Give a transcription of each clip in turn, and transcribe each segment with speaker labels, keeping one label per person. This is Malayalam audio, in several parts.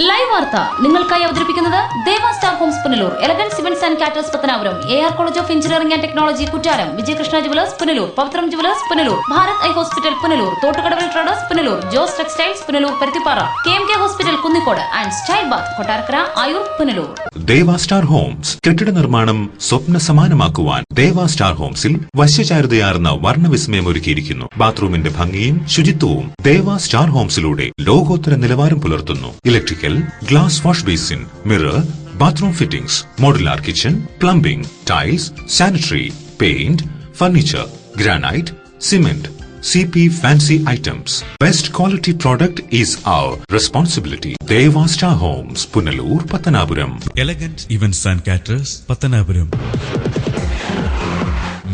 Speaker 1: ലൈവ് വാർത്ത നിങ്ങൾക്കായി അവതരിപ്പിക്കുന്നത് Deva star homes Punalur, elegance events and caterers Pathanapuram, AR college of engineering and technology Kuttaram, Vijayakrishna jewellers Punalur, Pavithram jewellers Punalur, Bharat eye hospital Punalur, Thottukadavil traders Punalur, Jose textiles Punalur Paruthippara, KMK hospital Kunnicode and style bath Kottarakkara Ayur Punalur.
Speaker 2: Deva star homes കെട്ടിട നിർമ്മാണം സ്വപ്ന സമാനമാക്കുവാൻ ദേവ സ്റ്റാർ ഹോംസിൽ വശ്യചാരുതയാർന്ന വർണ്ണവിസ്മയം ഒരുക്കിയിരിക്കുന്നു. ബാത്റൂമിന്റെ ഭംഗിയും ശുചിത്വവും ദേവ സ്റ്റാർ ഹോംസിലൂടെ ലോകോത്തര നിലവാരം പുലർത്തുന്നു. Electrical, glass wash basin, mirror, bathroom fittings, modular kitchen, plumbing, tiles, sanitary, paint, furniture, granite, cement, CP fancy items. Best quality product is our responsibility. Deva Star Homes, Punalur, Pattanapuram.
Speaker 3: Elegant Events and Caterers, Pattanapuram.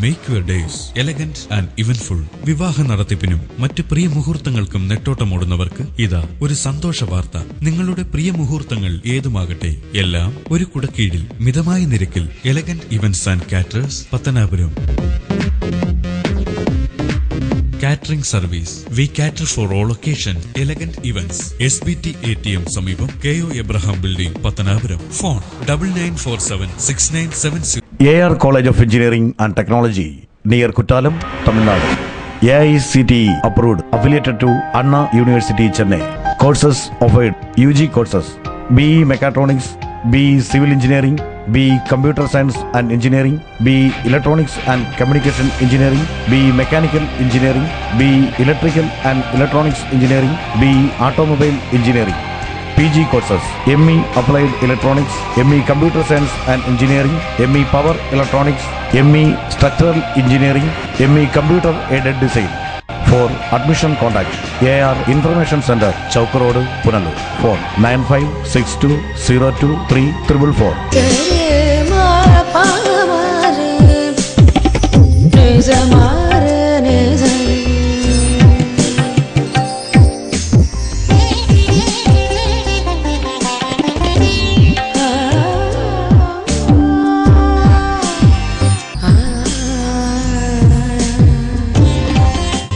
Speaker 3: Make your days elegant and eventful. വിവാഹ നടത്തിപ്പിനും മറ്റ് പ്രിയ മുഹൂർത്തങ്ങൾക്കും നെട്ടോട്ടമോടുന്നവർക്ക് ഇതാ ഒരു സന്തോഷ വാർത്ത. നിങ്ങളുടെ പ്രിയ മുഹൂർത്തങ്ങൾ ഏതുമാകട്ടെ, എല്ലാം ഒരു കുടക്കീഴിൽ മിതമായ നിരക്കിൽ. Elegant events and caterers, Pathanapuram. Catering service. We cater for all occasions. Elegant Events. SBT ATM സമീപം, KO Abraham Building, Pathanapuram. Phone 99476976.
Speaker 4: AR College of Engineering and Technology near Kuttalam, Tamil Nadu. AICTE approved, affiliated to Anna University, Chennai. Courses offered: UG courses, BE Mechatronics, BE Civil Engineering, BE Computer Science and Engineering, BE Electronics and Communication Engineering, BE Mechanical Engineering, BE Electrical and Electronics Engineering, BE Automobile Engineering. PG courses: ME Applied Electronics, ME Computer Science and Engineering, ME Power Electronics, ME Structural Engineering, ME Computer Aided Design. For admission contact AR Information Center, Chowk Road, Punalur. Phone 9562023444.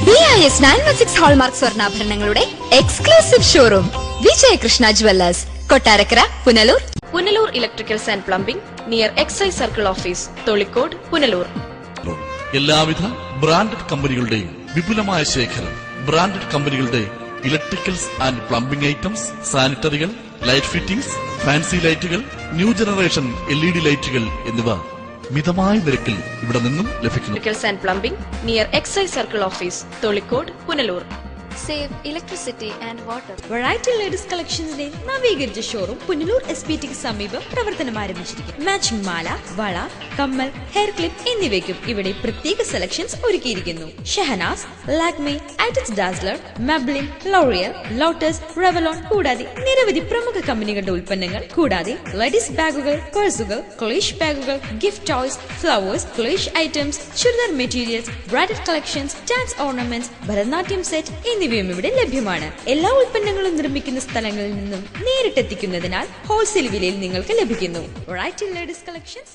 Speaker 5: BIS 916 hallmark സ്വർണ്ണാഭരണങ്ങളുടെ exclusive showroom Vijayakrishna jewellers, Kottarakkara, Punalur.
Speaker 6: Punalur electricals and plumbing near excise circle office, Tholicode, Punalur.
Speaker 7: എല്ലാവിധ ബ്രാൻഡഡ് കമ്പനികളുടെയും വിപുലമായ ശേഖരം. ബ്രാൻഡഡ് കമ്പനികളുടെ ഇലക്ട്രിക്കൽസ് ആൻഡ് പ്ലംബിംഗ് ഐറ്റംസ്, സാനിറ്ററികൾ, ലൈറ്റ് ഫിറ്റിംഗ്സ്, ഫാൻസി ലൈറ്റുകൾ, ന്യൂ ജനറേഷൻ LED ലൈറ്റുകൾ എന്നിവ മിതമായ നിരക്കിൽ ഇവിടെ നിന്നും ലഭിക്കുന്നു.
Speaker 6: Electricals and plumbing near excise circle office, Tholicode, Punalur.
Speaker 5: Save electricity and water.
Speaker 8: Variety ladies കളക്ഷൻസിന്റെ നവീകരിച്ച ഷോറൂം പുനലൂർ SBTക്ക് സമീപം പ്രവർത്തനം ആരംഭിച്ചിരിക്കുന്നു. മാച്ചിങ് മാല, വള, കമ്മൽ, ഹെയർ ക്ലിപ്പ് എന്നിവയ്ക്കും ഇവിടെ പ്രത്യേക സെലക്ഷൻസ് ഒരുക്കിയിരിക്കുന്നു. Shahnaz, Lakme, Eyetex Dazller, Maybelline, L'Oreal, Lotus, Revlon കൂടാതെ നിരവധി പ്രമുഖ കമ്പനികളുടെ ഉൽപ്പന്നങ്ങൾ, കൂടാതെ ലേഡീസ് ബാഗുകൾ, പേഴ്സുകൾ, ക്ലേഷ് ബാഗുകൾ, ഗിഫ്റ്റ് ടോയ്സ്, ഫ്ലവേഴ്സ്, ക്ലേഷ് items, churidar materials, bridal collections, dance ornaments, Bharatanatyam set എന്നിവയും ഇവിടെ ലഭ്യമാണ്. എല്ലാ ഉൽപ്പന്നങ്ങളും നിർമ്മിക്കുന്ന സ്ഥലങ്ങളിൽ നിന്നും നേരിട്ടെത്തിക്കുന്നതിനാൽ ഹോൾസെയിൽ വിലയിൽ നിങ്ങൾക്ക് ലഭിക്കുന്നു. Variety ladies collections.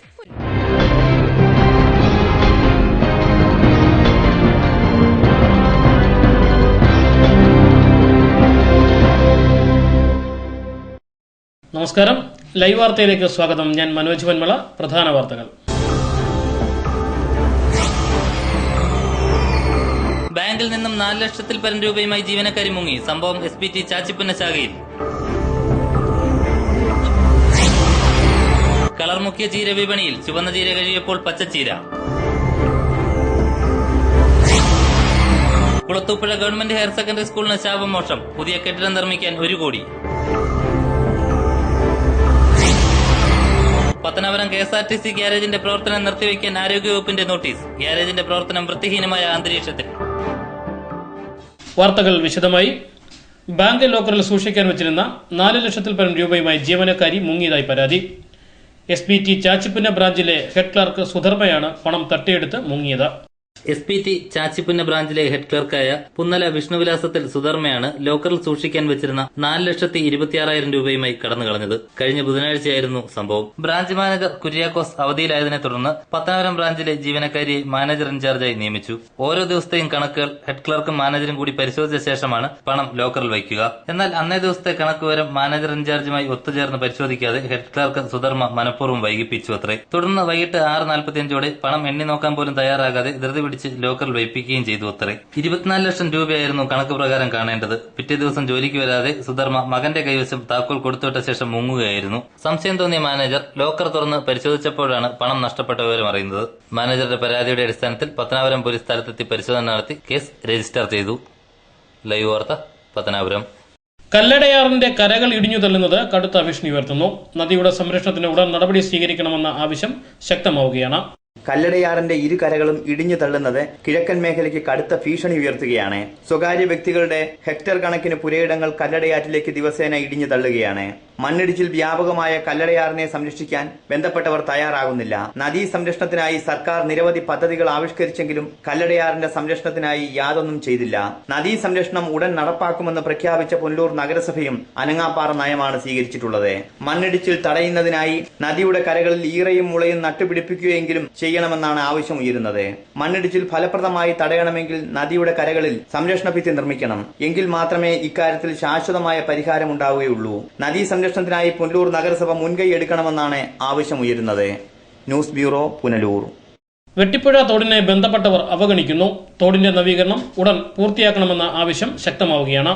Speaker 9: നമസ്കാരം, ലൈവ് വാർത്തയിലേക്ക് സ്വാഗതം. ഞാൻ മനോജ് വന്മള. പ്രധാന വാർത്തകൾ.
Speaker 10: ബാങ്കിൽ നിന്നും 4 ലക്ഷത്തിൽ പരം രൂപയുമായി ജീവനക്കാരി മുങ്ങി. സംഭവം SBT ചാച്ചിപ്പുന്ന ശാഖയിൽ. കളർ മുക്കിയ ചീര വിപണിയിൽ. ചുവന്ന ചീര കഴിയപ്പോൾ പച്ചച്ചീര. കുളത്തൂപ്പുഴ ഗവൺമെന്റ് ഹയർ സെക്കൻഡറി സ്കൂളിന് ശാപമോക്ഷം. പുതിയ കെട്ടിടം നിർമ്മിക്കാൻ 1 കോടി. പത്തനാപുരം KSRTC ഗ്യാരേജിന്റെ പ്രവർത്തനം നിർത്തിവെക്കാൻ ആരോഗ്യവകുപ്പിന്റെ നോട്ടീസ്. ഗ്യാരേജിന്റെ പ്രവർത്തനം വൃത്തിഹീനമായ അന്തരീക്ഷത്തിൽ.
Speaker 9: വാർത്തകൾ വിശദമായി. ബാങ്ക് ലോക്കറിൽ സൂക്ഷിക്കാൻ വെച്ചിരുന്ന 4 ലക്ഷത്തിൽ പരം രൂപയുമായി ജീവനക്കാരി മുങ്ങിയതായി പരാതി. SBT ചാച്ചിപ്പുന്ന ബ്രാഞ്ചിലെ ഹെഡ് ക്ലർക്ക് സുധർമ്മയാണ് പണം തട്ടിയെടുത്ത് മുങ്ങിയത്.
Speaker 10: SPT ചാച്ചിപ്പുന്ന ബ്രാഞ്ചിലെ ഹെഡ് ക്ലർക്കായ പുന്നല വിഷ്ണുവിലാസത്തിൽ സുധർമ്മയാണ് ലോക്കറിൽ സൂക്ഷിക്കാൻ വെച്ചിരുന്ന 4,26,000 രൂപയുമായി കടന്നു കളഞ്ഞത്. കഴിഞ്ഞ ബുധനാഴ്ചയായിരുന്നു സംഭവം. ബ്രാഞ്ച് മാനേജർ കുര്യാക്കോസ് അവധിയിലായതിനെ തുടർന്ന് പത്തനാപുരം ബ്രാഞ്ചിലെ ജീവനക്കാരിയെ മാനേജർ ഇൻചാർജായി നിയമിച്ചു. ഓരോ ദിവസത്തെയും കണക്കുകൾ ഹെഡ് ക്ലർക്കും മാനേജറും കൂടി പരിശോധിച്ച ശേഷമാണ് പണം ലോക്കറിൽ വയ്ക്കുക. എന്നാൽ അന്നേ ദിവസത്തെ കണക്ക് വിവരം മാനേജർ ഇൻചാർജുമായി ഒത്തുചേർന്ന് പരിശോധിക്കാതെ ഹെഡ് ക്ലർക്ക് സുധർമ്മ മനഃപൂർവ്വം വൈകിപ്പിച്ചു അത്രേ. തുടർന്ന് വൈകിട്ട് 6:45 പണം എണ്ണി നോക്കാൻ പോലും തയ്യാറാകാതെ ധൃതി ലോക്കറിൽ വയ്പ്പിക്കുകയും ചെയ്തു അത്രേ. 24 ലക്ഷം രൂപയായിരുന്നു കണക്ക് പ്രകാരം കാണേണ്ടത്. പിറ്റേ ദിവസം ജോലിക്ക് വരാതെ സുധർമ്മ മകന്റെ കൈവശം താക്കോൽ കൊടുത്തുവിട്ട ശേഷം മുങ്ങുകയായിരുന്നു. സംശയം തോന്നിയ മാനേജർ ലോക്കർ തുറന്ന് പരിശോധിച്ചപ്പോഴാണ് പണം നഷ്ടപ്പെട്ട വിവരം അറിയുന്നത്. മാനേജറുടെ പരാതിയുടെ അടിസ്ഥാനത്തിൽ പത്തനാപുരം പോലീസ് സ്ഥലത്തെത്തി പരിശോധന നടത്തി കേസ് രജിസ്റ്റർ ചെയ്തു. ലൈവ് വാർത്ത, പത്തനാപുരം.
Speaker 9: കല്ലടയാറിന്റെ കരകൾ ഇടിഞ്ഞു തള്ളുന്നത് കടുത്ത ഭീഷണി ഉയർത്തുന്നു. നദിയുടെ സംരക്ഷണത്തിന് ഉടൻ നടപടി സ്വീകരിക്കണമെന്ന ആവശ്യം ശക്തമാവുകയാണ്.
Speaker 11: കല്ലടയാറിന്റെ ഇരു കരകളും ഇടിഞ്ഞു തള്ളുന്നത് കിഴക്കൻ മേഖലയ്ക്ക് കടുത്ത ഭീഷണി ഉയർത്തുകയാണ്. സ്വകാര്യ വ്യക്തികളുടെ ഹെക്ടർ കണക്കിന് പുരയിടങ്ങൾ കല്ലടയാറ്റിലേക്ക് ദിവസേന ഇടിഞ്ഞു തള്ളുകയാണ്. മണ്ണിടിച്ചിൽ വ്യാപകമായ കല്ലടയാറിനെ സംരക്ഷിക്കാൻ ബന്ധപ്പെട്ടവർ തയ്യാറാകുന്നില്ല. നദീ സംരക്ഷണത്തിനായി സർക്കാർ നിരവധി പദ്ധതികൾ ആവിഷ്കരിച്ചെങ്കിലും കല്ലടയാറിന്റെ സംരക്ഷണത്തിനായി യാതൊന്നും ചെയ്തില്ല. നദീ സംരക്ഷണം ഉടൻ നടപ്പാക്കുമെന്ന് പ്രഖ്യാപിച്ച പുനലൂർ നഗരസഭയും അനങ്ങാപ്പാറ നയമാണ് സ്വീകരിച്ചിട്ടുള്ളത്. മണ്ണിടിച്ചിൽ തടയുന്നതിനായി നദിയുടെ കരകളിൽ ഈറയും മുളയും നട്ടുപിടിപ്പിക്കുകയെങ്കിലും ചെയ്യണമെന്നാണ് ആവശ്യം ഉയരുന്നത്. മണ്ണിടിച്ചിൽ ഫലപ്രദമായി തടയണമെങ്കിൽ നദിയുടെ കരകളിൽ സംരക്ഷണ ഭിത്തി നിർമ്മിക്കണം. എങ്കിൽ മാത്രമേ ഇക്കാര്യത്തിൽ ശാശ്വതമായ പരിഹാരം ഉണ്ടാവുകയുള്ളൂ. നദീ സംരക്ഷണത്തിനായി പുനലൂർ നഗരസഭ മുൻകൈ എടുക്കണമെന്നാണ് ആവശ്യമുയരുന്നത്. News bureau, Punalur.
Speaker 9: വെട്ടിപ്പുഴ തോടിനെ ബന്ധപ്പെട്ടവർ അവഗണിക്കുന്നു. തോടിന്റെ നവീകരണം ഉടൻ പൂർത്തിയാക്കണമെന്ന ആവശ്യം ശക്തമാവുകയാണ്.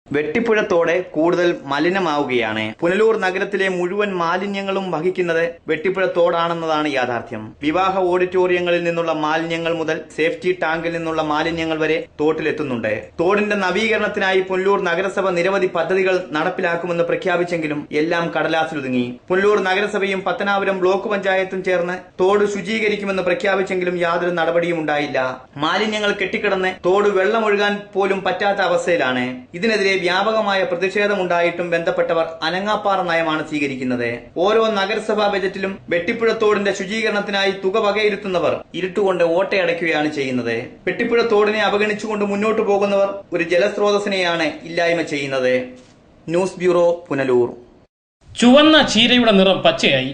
Speaker 11: വെട്ടിപ്പുഴ തോട് കൂടുതൽ മലിനമാവുകയാണ്. പുനലൂർ നഗരത്തിലെ മുഴുവൻ മാലിന്യങ്ങളും വഹിക്കുന്നത് വെട്ടിപ്പുഴ തോടാണെന്നതാണ് യാഥാർത്ഥ്യം. വിവാഹ ഓഡിറ്റോറിയങ്ങളിൽ നിന്നുള്ള മാലിന്യങ്ങൾ മുതൽ സേഫ്റ്റി ടാങ്കിൽ നിന്നുള്ള മാലിന്യങ്ങൾ വരെ തോട്ടിലെത്തുന്നുണ്ട്. തോടിന്റെ നവീകരണത്തിനായി പുനലൂർ നഗരസഭ നിരവധി പദ്ധതികൾ നടപ്പിലാക്കുമെന്ന് പ്രഖ്യാപിച്ചെങ്കിലും എല്ലാം കടലാസിലൊതുങ്ങി. പുനലൂർ നഗരസഭയും പത്തനാപുരം ബ്ലോക്ക് പഞ്ചായത്തും ചേർന്ന് തോട് ശുചീകരിക്കുമെന്ന് പ്രഖ്യാപിച്ചെങ്കിലും യാതൊരു നടപടിയും ഉണ്ടായില്ല. മാലിന്യങ്ങൾ കെട്ടിക്കിടന്ന് തോട് വെള്ളമൊഴുകാൻ പോലും പറ്റാത്ത അവസ്ഥയിലാണ്. ഇതിനെതിരെ വ്യാപകമായ പ്രതിഷേധമുണ്ടായിട്ടും ബന്ധപ്പെട്ടവർ അനങ്ങാപ്പാറ നയമാണ് സ്വീകരിക്കുന്നത്. ഓരോ നഗരസഭാ ബജറ്റിലും വെട്ടിപ്പുഴ തോടിന്റെ ശുചീകരണത്തിനായി തുക വകയിരുത്തുന്നവർ ഇരുട്ടുകൊണ്ട് ഓട്ടയടയ്ക്കുകയാണ് ചെയ്യുന്നത്. വെട്ടിപ്പുഴ തോടിനെ അവഗണിച്ചുകൊണ്ട് മുന്നോട്ടു പോകുന്നവർ ഒരു ജലസ്രോതസ്സിനെയാണ് ഇല്ലായ്മ ചെയ്യുന്നത്. News bureau, Punalur.
Speaker 9: ചുവന്ന ചീരയുടെ നിറം പച്ചയായി.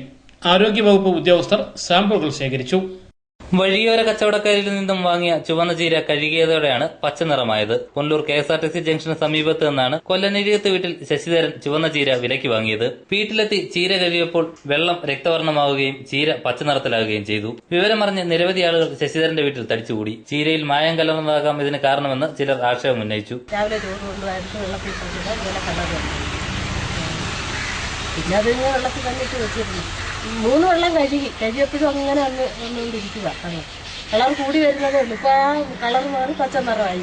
Speaker 9: ആരോഗ്യവകുപ്പ് ഉദ്യോഗസ്ഥർ സാമ്പിളുകൾ ശേഖരിച്ചു.
Speaker 10: വഴിയോര കച്ചവടക്കാരിൽ നിന്നും വാങ്ങിയ ചുവന്ന ചീര കഴുകിയതോടെയാണ് പച്ച നിറമായത്. പുനലൂർ KSRTC ജംഗ്ഷന് സമീപത്ത് നിന്നാണ് കൊല്ലനിരിയത്ത് വീട്ടിൽ ശശിധരൻ ചുവന്ന ചീര വിലയ്ക്ക് വാങ്ങിയത്. വീട്ടിലെത്തി ചീര കഴുകിയപ്പോൾ വെള്ളം രക്തവർണ്ണമാവുകയും ചീര പച്ച നിറത്തിലാവുകയും ചെയ്തു. വിവരമറിഞ്ഞ് നിരവധി ആളുകൾ ശശിധരന്റെ വീട്ടിൽ തടിച്ചുകൂടി. ചീരയിൽ മായം കലർന്നതാകാം ഇതിന് കാരണമെന്ന് ചിലർ ആക്ഷേപം ഉന്നയിച്ചു.
Speaker 12: രാവിലെ ചോറ് കൊണ്ടുപോയിട്ട് വെള്ളത്തിൽ പിന്നെ അത് വെള്ളത്തിൽ കണ്ടിട്ട് വെച്ചിരുന്നു. 3 വെള്ളം കഴുകിയപ്പോഴും അങ്ങനെ വന്നുകൊണ്ടിരിക്കുക. കളർ കൂടി വരുന്നതേ ഉള്ളൂ. ഇപ്പൊ ആ കളർ മാറി പച്ച നിറമായി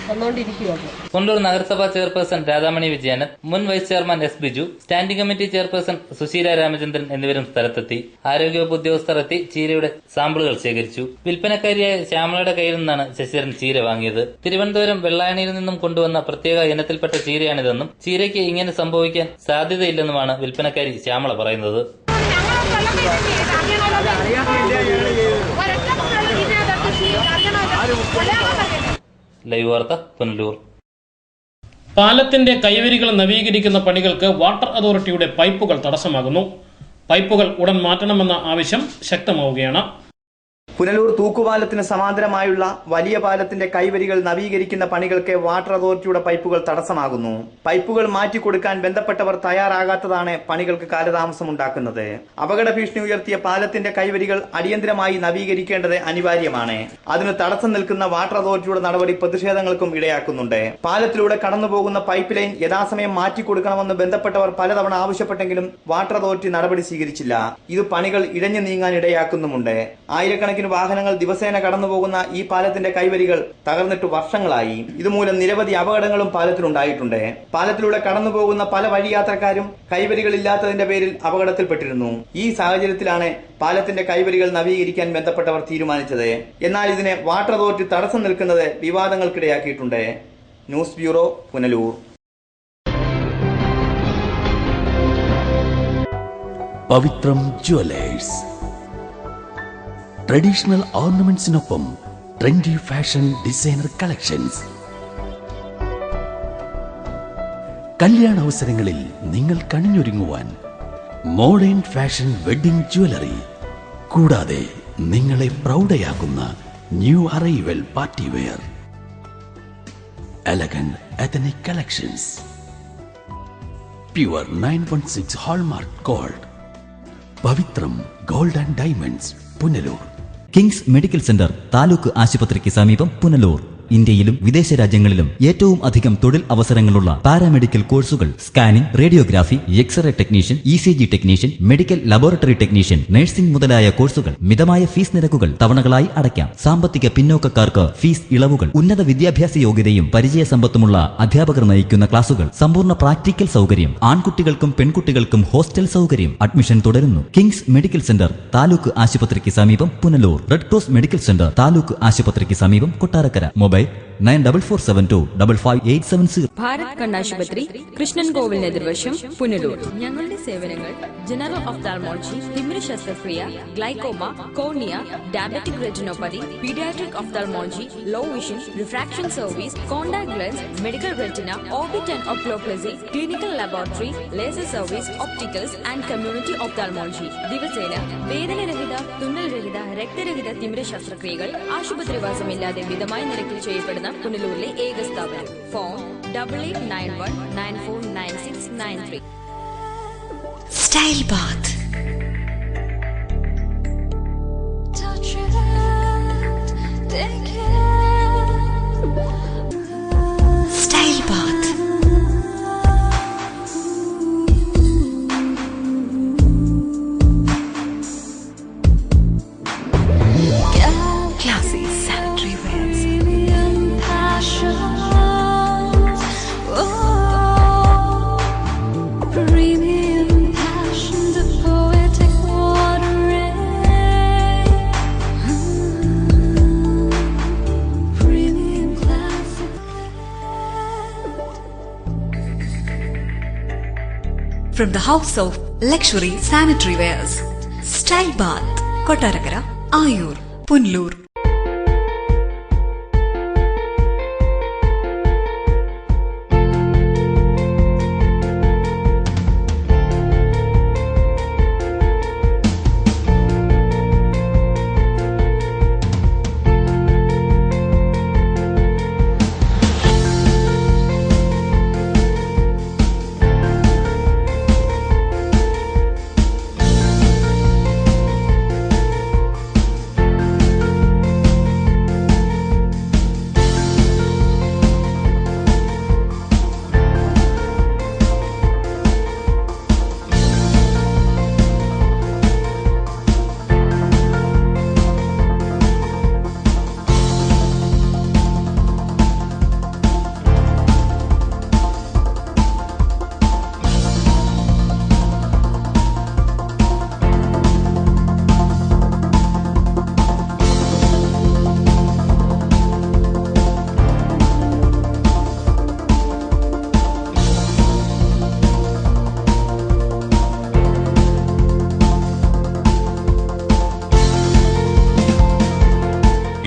Speaker 12: വന്നുകൊണ്ടിരിക്കുകയാണ്.
Speaker 10: പുനലൂർ നഗരസഭാ ചെയർപേഴ്സൺ രാധാമണി വിജയൻ, മുൻ vice chairman S. Biju, standing committee chairperson Susheela Ramachandran എന്നിവരും സ്ഥലത്തെത്തി. ആരോഗ്യവകുപ്പ് ഉദ്യോഗസ്ഥർ എത്തി ചീരയുടെ സാമ്പിളുകൾ ശേഖരിച്ചു. വിൽപ്പനക്കാരിയായ ശ്യാമളയുടെ കയ്യിൽ നിന്നാണ് ശശിധരൻ ചീര വാങ്ങിയത്. തിരുവനന്തപുരം വെള്ളായണിയിൽ നിന്നും കൊണ്ടുവന്ന പ്രത്യേക ഇനത്തിൽപ്പെട്ട ചീരയാണിതെന്നും ചീരയ്ക്ക് ഇങ്ങനെ സംഭവിക്കാൻ സാധ്യതയില്ലെന്നുമാണ് വിൽപ്പനക്കാരി ശ്യാമള പറയുന്നത്. ലൈവ് വാർത്ത, പുനലൂർ.
Speaker 9: പാലത്തിന്റെ കൈവരികൾ നവീകരിക്കുന്ന പണികൾക്ക് വാട്ടർ അതോറിറ്റിയുടെ പൈപ്പുകൾ തടസ്സമാകുന്നു. പൈപ്പുകൾ ഉടൻ മാറ്റണമെന്ന ആവശ്യം ശക്തമാവുകയാണ്.
Speaker 11: പുനലൂർ തൂക്കുപാലത്തിന് സമാന്തരമായുള്ള വലിയ പാലത്തിന്റെ കൈവരികൾ നവീകരിക്കുന്ന പണികൾക്ക് വാട്ടർ അതോറിറ്റിയുടെ പൈപ്പുകൾ തടസ്സമാകുന്നു. പൈപ്പുകൾ മാറ്റിക്കൊടുക്കാൻ ബന്ധപ്പെട്ടവർ തയ്യാറാകാത്തതാണ് പണികൾക്ക് കാലതാമസമുണ്ടാക്കുന്നത്. അപകട ഭീഷണി ഉയർത്തിയ പാലത്തിന്റെ കൈവരികൾ അടിയന്തരമായി നവീകരിക്കേണ്ടത് അനിവാര്യമാണ്. അതിന് തടസ്സം നിൽക്കുന്ന വാട്ടർ അതോറിറ്റിയുടെ നടപടി പ്രതിഷേധങ്ങൾക്കും ഇടയാക്കുന്നുണ്ട്. പാലത്തിലൂടെ കടന്നുപോകുന്ന പൈപ്പ് ലൈൻ യഥാസമയം മാറ്റിക്കൊടുക്കണമെന്ന് ബന്ധപ്പെട്ടവർ പലതവണ ആവശ്യപ്പെട്ടെങ്കിലും വാട്ടർ അതോറിറ്റി നടപടി സ്വീകരിച്ചില്ല. ഇത് പണികൾ ഇഴഞ്ഞു നീങ്ങാൻ ഇടയാക്കുന്നുമുണ്ട്. ആയിരക്കണക്കിന് വാഹനങ്ങൾ ദിവസേന കടന്നുപോകുന്ന ഈ പാലത്തിന്റെ കൈവരികൾ തകർന്നിട്ട് വർഷങ്ങളായി. ഇതുമൂലം നിരവധി അപകടങ്ങളും പാലത്തിലുണ്ടായിട്ടുണ്ട്. പാലത്തിലൂടെ കടന്നുപോകുന്ന പല വഴിയാത്രക്കാരും കൈവരികൾ ഇല്ലാത്തതിന്റെ പേരിൽ അപകടത്തിൽപ്പെട്ടിരുന്നു. ഈ സാഹചര്യത്തിലാണ് പാലത്തിന്റെ കൈവരികൾ നവീകരിക്കാൻ ബന്ധപ്പെട്ടവർ തീരുമാനിച്ചത്. എന്നാൽ ഇതിന് വാട്ടർ അതോറിറ്റി തടസ്സം നിൽക്കുന്നത് വിവാദങ്ങൾക്കിടയാക്കിയിട്ടുണ്ട്. News bureau, Punalur.
Speaker 13: Pavithram jewellers traditional ഓർണമെന്റ്സിനൊപ്പം ട്രെൻഡി ഫാഷൻ ഡിസൈനർ കളക്ഷൻസ്. കല്യാണ അവസരങ്ങളിൽ നിങ്ങൾ കണിഞ്ഞൊരുങ്ങുവാൻ മോഡേൺ ഫാഷൻ വെഡിംഗ് ജ്വല്ലറി, കൂടാതെ നിങ്ങളെ പ്രൗഢയാക്കുന്ന new arrival party wear, elegant ethnic collections, pure 916 hallmark gold, Pavithram gold and diamonds, Punalur.
Speaker 14: Kings medical centre, taluk ആശുപത്രിക്ക് സമീപം, പുനലൂർ. ഇന്ത്യയിലും വിദേശ രാജ്യങ്ങളിലും ഏറ്റവും അധികം തൊഴിൽ അവസരങ്ങളുള്ള പാരാമെഡിക്കൽ കോഴ്സുകൾ, scanning, radiography, x-ray technician, ECG technician, medical laboratory technician, nursing മുതലായ കോഴ്സുകൾ. മിതമായ ഫീസ് നിരക്കുകൾ, തവണകളായി അടയ്ക്കാം. സാമ്പത്തിക പിന്നോക്കക്കാർക്ക് ഫീസ് ഇളവുകൾ. ഉന്നത വിദ്യാഭ്യാസ യോഗ്യതയും പരിചയസമ്പത്തുമുള്ള അധ്യാപകർ നയിക്കുന്ന ക്ലാസുകൾ. സമ്പൂർണ്ണ പ്രാക്ടിക്കൽ സൗകര്യം. ആൺകുട്ടികൾക്കും പെൺകുട്ടികൾക്കും ഹോസ്റ്റൽ സൗകര്യം. അഡ്മിഷൻ തുടരുന്നു. കിങ്സ് മെഡിക്കൽ സെന്റർ, താലൂക്ക് ആശുപത്രിക്ക് സമീപം, Punalur. Red cross medical centre, taluk ആശുപത്രിക്ക് സമീപം, കൊട്ടാരക്കര. മൊബൈൽ 9442555870.
Speaker 8: ഭാരത് കണ്ണാശുപത്രി, കൃഷ്ണൻ കോവിലിന് എതിർവശം, പുനലൂർ. ഞങ്ങളുടെ സേവനങ്ങൾ ജനറൽ ഒഫ്താൽമോളജി, തിമിര ശസ്ത്രക്രിയ, glaucoma, cornea, diabetic retinopathy, paediatric ophthalmology, low vision, refraction service, contact lens, medical retina, orbit and oculoplasty, clinical laboratory, laser service, opticals and community ophthalmology. ദിവസേന വേദനരഹിത, തുന്നൽരഹിത, രക്തരഹിത തിമിര ശസ്ത്രക്രിയകൾ ആശുപത്രിവാസമില്ലാതെ മിതമായ നിരക്കിൽ ചെയ്യപ്പെടുന്ന പുനലൂരിലെ ഏക സ്ഥാപനം. Phone 8891949693.
Speaker 5: Style Bath. Style Bath. Classy sanitary wears. From the house of luxury sanitary wears, Style Bath, Kottarakara, Ayur, Punlur.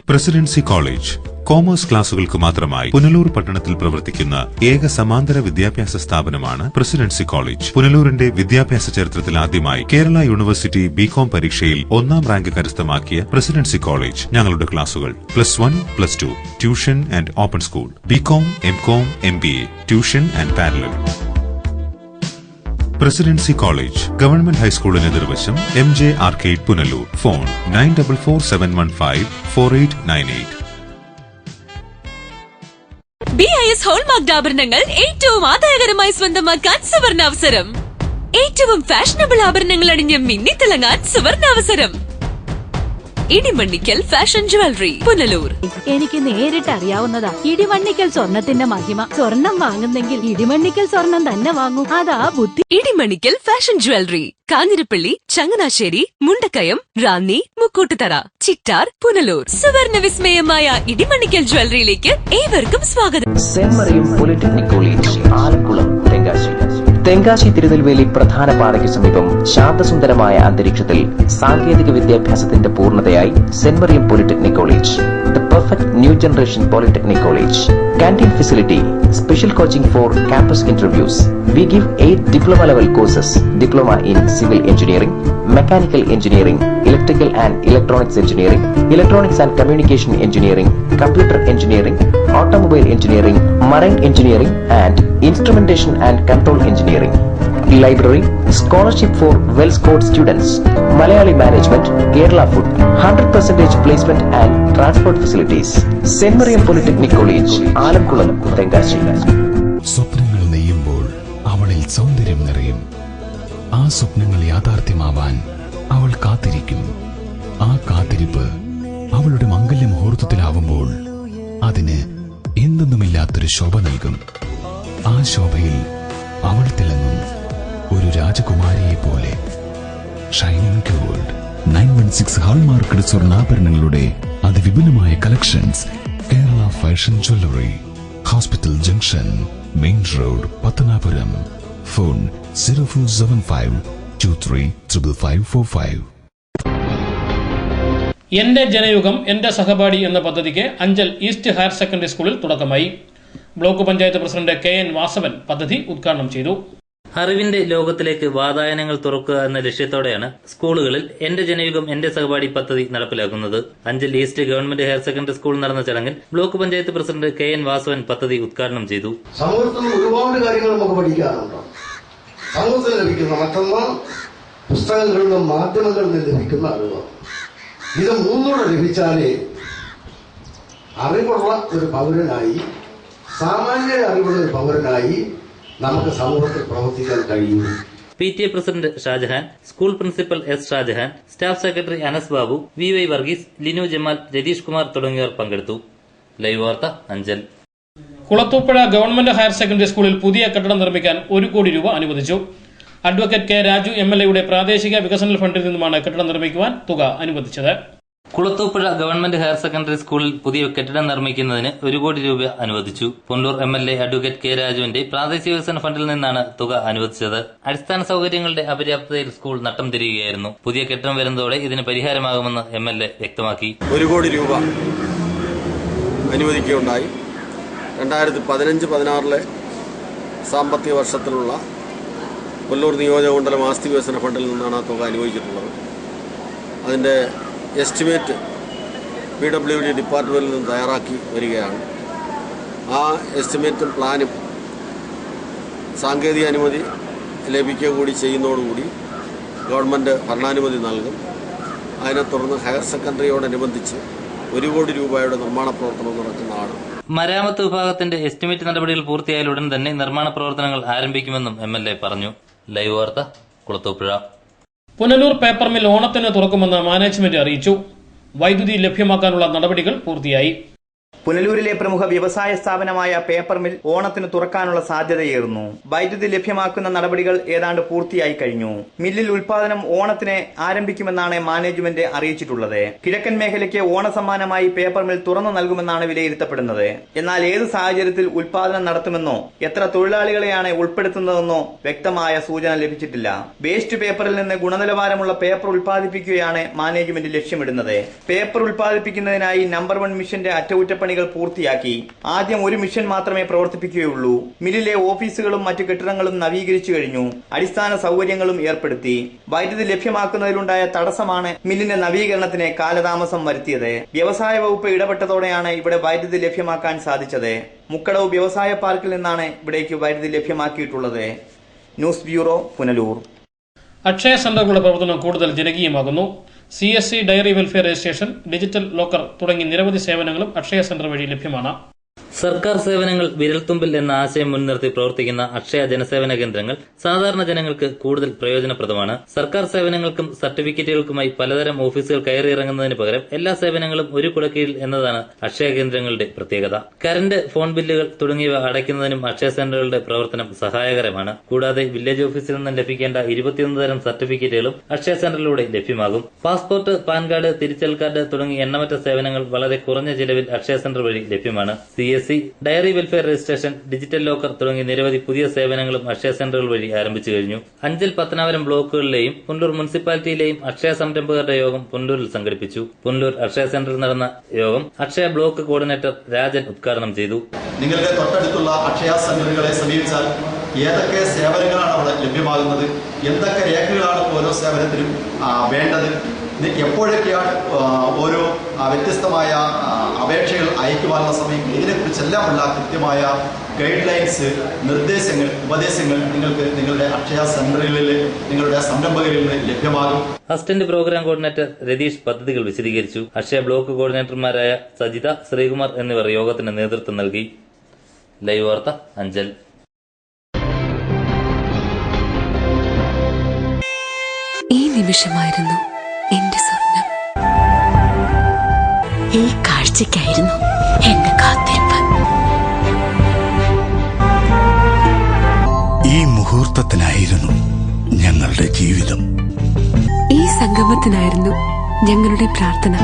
Speaker 2: Presidency college commerce ക്ലാസുകൾക്ക് മാത്രമായി പുനലൂർ പട്ടണത്തിൽ പ്രവർത്തിക്കുന്ന ഏക സമാന്തര വിദ്യാഭ്യാസ സ്ഥാപനമാണ് പ്രസിഡൻസി കോളേജ്. പുനലൂരിന്റെ വിദ്യാഭ്യാസ ചരിത്രത്തിൽ ആദ്യമായി കേരള യൂണിവേഴ്സിറ്റി ബികോം പരീക്ഷയിൽ 1ാം റാങ്ക് കരസ്ഥമാക്കിയ പ്രസിഡൻസി കോളേജ്. ഞങ്ങളുടെ ക്ലാസുകൾ +1, +2, tuition and open school, BCom, MCom, MBA, tuition and parallel. Presidency college government ഹൈസ്കൂളിന് എതിർവശം, MJ arcade, Punalur. Phone 9447154898.
Speaker 15: BIS hallmark ആഭരണങ്ങൾ ഏറ്റവും ആദായകരമായി സ്വന്തമാക്കാൻ സുവർണാവസരം. ഏറ്റവും ഫാഷനബിൾ ആഭരണങ്ങൾ അണിഞ്ഞ് മിന്നിത്തിളങ്ങാൻ സുവർണാവസരം. Idimannickal fashion jewellery, Punalur.
Speaker 16: എനിക്ക് നേരിട്ട് അറിയാവുന്നതാ ഇടിമണ്ണിക്കൽ സ്വർണത്തിന്റെ മഹിമ. സ്വർണം വാങ്ങുന്നെങ്കിൽ ഇടിമണ്ണിക്കൽ സ്വർണം തന്നെ വാങ്ങൂ, അതാ ബുദ്ധി.
Speaker 15: Idimannickal fashion jewellery, Kanjirappally, Changanassery, Mundakayam, Ranni, Mukkoottuthara, Chittar, Punalur. സുവർണ വിസ്മയമായ ഇടിമണ്ണിക്കൽ ജ്വല്ലറിയിലേക്ക് ഏവർക്കും സ്വാഗതം.
Speaker 17: Saint Mariam polytechnic college, Alakulam, Tenkasi. Tenkasi Tirunelveli പ്രധാന പാതയ്ക്ക് സമീപം ശാന്തസുന്ദരമായ അന്തരീക്ഷത്തിൽ സാങ്കേതിക വിദ്യാഭ്യാസത്തിന്റെ പൂർണ്ണതയായി saint Mariam polytechnic college. perfect new generation polytechnic college. Canteen facility, special coaching for campus interviews. We give 8 diploma level courses: diploma in civil engineering, mechanical engineering, electrical and electronics engineering, electronics and communication engineering, computer engineering, automobile engineering, marine engineering and instrumentation and control engineering. Library, scholarship for well-scored students, Malayali management, Kerala food, 100% placement and transport facilities. St. Mariam Polytechnic College, Alamkulam, Tengashi.
Speaker 13: സ്വപ്നങ്ങൾ നെയ്യുമ്പോൾ അവളിൽ സൗന്ദര്യം നിറയും. ആ സ്വപ്നങ്ങൾ യാഥാർത്ഥ്യമാവാൻ അവൾ കാത്തിരിക്കും. ആ കാത്തിരിപ്പ് അവളുടെ മംഗല്യ മുഹൂർത്തത്തിലാവുമ്പോൾ അതിന് എന്തെന്നുമില്ലാത്തൊരു ശോഭ നൽകും. ആ ശോഭയിൽ അവൾ തിളങ്ങും ഒരു രാജകുമാരിയെ പോലെ. ഷൈനിങ് ഗോൾഡ് 916 ഹാൾമാർക്കഡ് സ്വർണ്ണാഭരണങ്ങളുടെ അതിവിപുലമായ collections. Kerala fashion jewellery, hospital junction, main road, Pathanapuram. Phone 0475235545.
Speaker 9: എന്റെ ജനയുഗം എന്റെ സഹപാഠി എന്ന പദ്ധതിക്ക് അഞ്ചൽ ഈസ്റ്റ് ഹയർ സെക്കൻഡറി സ്കൂളിൽ തുടക്കമായി. Block panchayat president KN Vasavan പദ്ധതി ഉദ്ഘാടനം ചെയ്തു.
Speaker 10: അറിവിന്റെ ലോകത്തിലേക്ക് വാതായനങ്ങൾ തുറക്കുക എന്ന ലക്ഷ്യത്തോടെയാണ് സ്കൂളുകളിൽ എന്റെ ജനയുഗം എന്റെ സഹപാഠി പദ്ധതി നടപ്പിലാക്കുന്നത്. Anchal east government higher secondary school നടന്ന ചടങ്ങിൽ block panchayat president KN Vasavan പദ്ധതി ഉദ്ഘാടനം ചെയ്തു.
Speaker 18: സമൂഹത്തിൽ ഒരുപാട് കാര്യങ്ങൾ നമുക്ക് പഠിക്കാറുണ്ട്. സമൂഹത്തിൽ ലഭിക്കുന്ന മറ്റൊന്ന് പുസ്തകങ്ങളിൽ നിന്നും മാധ്യമങ്ങളിൽ നിന്ന് ലഭിക്കുന്ന അറിവ്. ഇത് മൂന്നൂടെ ലഭിച്ചാലേ അറിവുള്ള ഒരു പൗരനായി, സാമാന്യ അറിവുള്ള ഒരു പൗരനായി നമുക്ക് സമൂഹത്തിൽ പ്രവർത്തിക്കാൻ കഴിയും.
Speaker 10: PTA president Shajahan, school principal S Shajahan, staff secretary Anas Babu, VY Varghese, Linu Jamal, Ratheesh Kumar തുടങ്ങിയവർ പങ്കെടുത്തു. ലൈവ് വാർത്ത Anchal.
Speaker 9: Kulathupuzha government higher secondary സ്കൂളിൽ പുതിയ കെട്ടിടം നിർമ്മിക്കാൻ 1 കോടി രൂപ അനുവദിച്ചു. അഡ്വക്കേറ്റ് K രാജു MLA പ്രാദേശിക വികസന ഫണ്ടിൽ നിന്നുമാണ് കെട്ടിടം നിർമ്മിക്കുവാൻ തുക അനുവദിച്ചത്.
Speaker 10: കുളത്തൂപ്പുഴ ഗവൺമെന്റ് ഹയർ സെക്കൻഡറി സ്കൂളിൽ പുതിയ കെട്ടിടം നിർമ്മിക്കുന്നതിന് 1 കോടി രൂപ അനുവദിച്ചു. പുനലൂർ MLA അഡ്വക്കേറ്റ് K രാജുവിന്റെ പ്രാദേശിക വികസന ഫണ്ടിൽ നിന്നാണ് തുക അനുവദിച്ചത്. അടിസ്ഥാന സൌകര്യങ്ങളുടെ അപര്യാപ്തതയിൽ സ്കൂൾ നട്ടം തിരിയുകയായിരുന്നു. പുതിയ കെട്ടിടം വരുന്നതോടെ ഇതിന് പരിഹാരമാകുമെന്ന് MLA വ്യക്തമാക്കി.
Speaker 19: 1 കോടി രൂപ അനുവദിക്കുകയുണ്ടായി. 2015-16 സാമ്പത്തിക വർഷത്തിലുള്ള കൊല്ലൂർ നിയോജകമണ്ഡലം ആസ്തി വികസന ഫണ്ടിൽ നിന്നാണ് ആ തുക അനുവദിച്ചിട്ടുള്ളത്. അതിൻ്റെ എസ്റ്റിമേറ്റ് PWD ഡിപ്പാർട്ട്മെൻറ്റിൽ നിന്ന് തയ്യാറാക്കി വരികയാണ്. ആ എസ്റ്റിമേറ്റും പ്ലാനും സാങ്കേതിക അനുമതി ലഭിക്കുക കൂടി ചെയ്യുന്നതോടുകൂടി ഗവൺമെൻറ് ഭരണാനുമതി നൽകും. അതിനെ തുടർന്ന് ഹയർ സെക്കൻഡറിയോടനുബന്ധിച്ച് 1 കോടി രൂപയുടെ നിർമ്മാണ പ്രവർത്തനം നടക്കുന്നതാണ്.
Speaker 10: മരാമത്ത് വിഭാഗത്തിന്റെ എസ്റ്റിമേറ്റ് നടപടികൾ പൂർത്തിയായാൽ ഉടൻ തന്നെ നിർമ്മാണ പ്രവർത്തനങ്ങൾ ആരംഭിക്കുമെന്നും MLA പറഞ്ഞു. ലൈവ് വാർത്ത കുളത്തൂപ്പുഴ.
Speaker 9: പുനലൂർ പേപ്പർ മിൽ ഓണത്തിന് തുറക്കുമെന്ന് മാനേജ്മെന്റ് അറിയിച്ചു. വൈദ്യുതി ലഭ്യമാക്കാനുള്ള നടപടികൾ പൂർത്തിയായി.
Speaker 11: പുനലൂരിലെ പ്രമുഖ വ്യവസായ സ്ഥാപനമായ പേപ്പർ മിൽ ഓണത്തിന് തുറക്കാനുള്ള സാധ്യതയേറുന്നു. വൈദ്യുതി ലഭ്യമാക്കുന്ന നടപടികൾ ഏതാണ്ട് പൂർത്തിയായി കഴിഞ്ഞു. മില്ലിൽ ഉൽപാദനം ഓണത്തിന് ആരംഭിക്കുമെന്നാണ് മാനേജ്മെന്റ് അറിയിച്ചിട്ടുള്ളത്. കിഴക്കൻ മേഖലയ്ക്ക് ഓണസമ്മാനമായി പേപ്പർ മിൽ തുറന്നു നൽകുമെന്നാണ് വിലയിരുത്തപ്പെടുന്നത്. എന്നാൽ ഏത് സാഹചര്യത്തിൽ ഉൽപാദനം നടത്തുമെന്നോ എത്ര തൊഴിലാളികളെയാണ് ഉൾപ്പെടുത്തുന്നതെന്നോ വ്യക്തമായ സൂചന ലഭിച്ചിട്ടില്ല. വേസ്റ്റ് പേപ്പറിൽ നിന്ന് ഗുണനിലവാരമുള്ള പേപ്പർ ഉൽപ്പാദിപ്പിക്കുകയാണ് മാനേജ്മെന്റ് ലക്ഷ്യമിടുന്നത്. പേപ്പർ ഉൽപ്പാദിപ്പിക്കുന്നതിനായി നമ്പർ 1 മിഷന്റെ അറ്റകുറ്റപ്പണി പൂർത്തിയാക്കി. ആദ്യം 1 മിഷൻ മാത്രമേ പ്രവർത്തിപ്പിക്കുകയുള്ളൂ. മില്ലിലെ ഓഫീസുകളും മറ്റു കെട്ടിടങ്ങളും നവീകരിച്ചു കഴിഞ്ഞു. അടിസ്ഥാന സൗകര്യങ്ങളും ഏർപ്പെടുത്തി. വൈദ്യുതി ലഭ്യമാക്കുന്നതിലുണ്ടായ തടസ്സമാണ് മില്ലിന്റെ നവീകരണത്തിന് കാലതാമസം വരുത്തിയത്. വ്യവസായ വകുപ്പ് ഇടപെട്ടതോടെയാണ് ഇവിടെ വൈദ്യുതി ലഭ്യമാക്കാൻ സാധിച്ചത്. മുക്കടവ് വ്യവസായ പാർക്കിൽ നിന്നാണ് ഇവിടേക്ക് വൈദ്യുതി ലഭ്യമാക്കിയിട്ടുള്ളത്. News bureau, Punalur.
Speaker 9: അക്ഷയ സെന്ററുകളുടെ പ്രവർത്തനം കൂടുതൽ ജനകീയമാകുന്നു. CSC dairy welfare registration, digital locker തുടങ്ങി നിരവധി സേവനങ്ങളും അക്ഷയ സെന്റർ വഴി ലഭ്യമാണ്.
Speaker 10: സർക്കാർ സേവനങ്ങൾ വിരൽത്തുമ്പിൽ എന്ന ആശയം മുൻനിർത്തി പ്രവർത്തിക്കുന്ന അക്ഷയ ജനസേവന കേന്ദ്രങ്ങൾ സാധാരണ ജനങ്ങൾക്ക് കൂടുതൽ പ്രയോജനപ്രദമാണ്. സർക്കാർ സേവനങ്ങൾക്കും സർട്ടിഫിക്കറ്റുകൾക്കുമായി പലതരം ഓഫീസുകൾ കയറിയിറങ്ങുന്നതിന് പകരം എല്ലാ സേവനങ്ങളും ഒരു കുടക്കീഴിൽ എന്നതാണ് അക്ഷയ കേന്ദ്രങ്ങളുടെ പ്രത്യേകത. കറന്റ്, ഫോൺ ബില്ലുകൾ തുടങ്ങിയവ അടയ്ക്കുന്നതിനും അക്ഷയ സെന്ററുകളുടെ പ്രവർത്തനം സഹായകരമാണ്. കൂടാതെ വില്ലേജ് ഓഫീസിൽ നിന്നും ലഭിക്കേണ്ട 21 തരം സർട്ടിഫിക്കറ്റുകളും അക്ഷയ സെന്ററിലൂടെ ലഭ്യമാകും. പാസ്പോർട്ട്, പാൻ കാർഡ്, തിരിച്ചൽ കാർഡ് തുടങ്ങി എണ്ണമറ്റ സേവനങ്ങൾ വളരെ കുറഞ്ഞ ചിലവിൽ അക്ഷയ സെന്റർ വഴി ലഭ്യമാണ്. CSC KYC, dairy welfare registration, digital locker തുടങ്ങി നിരവധി പുതിയ സേവനങ്ങളും അക്ഷയ സെന്ററുകൾ വഴി ആരംഭിച്ചു കഴിഞ്ഞു. അഞ്ചൽ പത്തനാപുരം ബ്ലോക്കുകളിലെയും പുനലൂർ മുനിസിപ്പാലിറ്റിയിലെയും അക്ഷയ സംരംഭകരുടെ യോഗം പുനലൂരിൽ സംഘടിപ്പിച്ചു. പുനലൂർ അക്ഷയ സെന്ററിൽ നടന്ന യോഗം അക്ഷയ ബ്ലോക്ക് കോർഡിനേറ്റർ രാജൻ ഉദ്ഘാടനം ചെയ്തു.
Speaker 20: നിങ്ങളുടെ തൊട്ടടുത്തുള്ള അക്ഷയ സെന്ററുകളെ സമീപിച്ചാൽ ഏതൊക്കെ സേവനങ്ങളാണ് അവിടെ ലഭ്യമാകുന്നത്, എന്തൊക്കെ രേഖകളാണ് ഓരോ സേവനത്തിനും വേണ്ടത്, എപ്പോഴൊക്കെയാണ് ഓരോ വ്യത്യസ്തമായ അപേക്ഷകൾ അയക്കുവാനുള്ള സമയം, ഇതിനെക്കുറിച്ചെല്ലാമുള്ള കൃത്യമായ ഗൈഡ് ലൈൻസ്, നിർദ്ദേശങ്ങൾ, ഉപദേശങ്ങൾ നിങ്ങൾക്ക് നിങ്ങളുടെ അക്ഷയ സെന്ററുകളിൽ, നിങ്ങളുടെ സംരംഭകരിൽ നിന്ന് ലഭ്യമാകും.
Speaker 10: അസിസ്റ്റന്റ് പ്രോഗ്രാം കോർഡിനേറ്റർ രതീഷ് പദ്ധതികൾ വിശദീകരിച്ചു. അക്ഷയ ബ്ലോക്ക് കോർഡിനേറ്റർമാരായ സജിത, ശ്രീകുമാർ എന്നിവർ യോഗത്തിന് നേതൃത്വം നൽകി. ലൈവ് വാർത്ത അഞ്ചൽ.
Speaker 15: ഈ നിമിഷമായിരുന്നു എന്റെ സ്വപ്നം. ഈ കാഴ്ചയ്ക്കായിരുന്നു എന്റെ കാത്തിരിപ്പ്.
Speaker 21: ഈ മുഹൂർത്തത്തിനായിരുന്നു ഞങ്ങളുടെ ജീവിതം.
Speaker 15: ഈ സംഗമത്തിനായിരുന്നു ഞങ്ങളുടെ പ്രാർത്ഥന.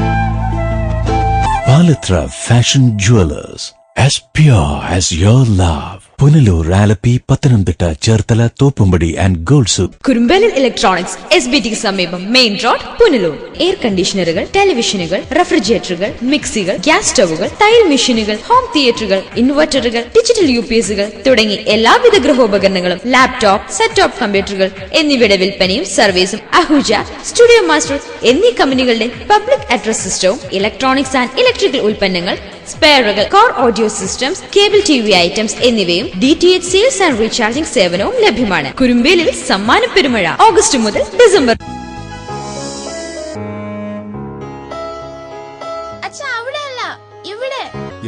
Speaker 13: Palathra fashion jewellers, as pure as your love. Punalur, Alleppey, Pathanamthitta, Cherthala, Thoppumpady and gold souk.
Speaker 8: Kurumbelil electronics SBTക്ക് സമീപം, മെയിൻ റോഡ്, പുനലൂർ. എയർ കണ്ടീഷണറുകൾ, ടെലിവിഷനുകൾ, റെഫ്രിജറേറ്ററുകൾ, മിക്സികൾ, ഗ്യാസ് സ്റ്റവുകൾ, തയ്യൽ മെഷീനുകൾ, ഹോം തിയേറ്ററുകൾ, ഇൻവെർട്ടറുകൾ, ഡിജിറ്റൽ UPSകൾ തുടങ്ങി എല്ലാവിധ ഗൃഹോപകരണങ്ങളും, ലാപ്ടോപ്പ്, സെറ്റ് ടോപ്പ് കമ്പ്യൂട്ടറുകൾ എന്നിവയുടെ വിൽപ്പനയും സർവീസും അഹുജ, സ്റ്റുഡിയോ മാസ്റ്റർ എന്നീ കമ്പനികളുടെ പബ്ലിക് അഡ്രസ് സിസ്റ്റവും ഇലക്ട്രോണിക്സ് ആൻഡ് ഇലക്ട്രിക്കൽ ഉൽപ്പന്നങ്ങൾ, സ്പെയറുകൾ, core audio systems, cable TV items എന്നിവയും DTH സെയിൽസ് ആൻഡ് റീചാർജിംഗ് സേവനവും ലഭ്യമാണ്. കുരുമ്പേലിൽ സമ്മാന പെരുമഴ ഓഗസ്റ്റ് മുതൽ ഡിസംബർ.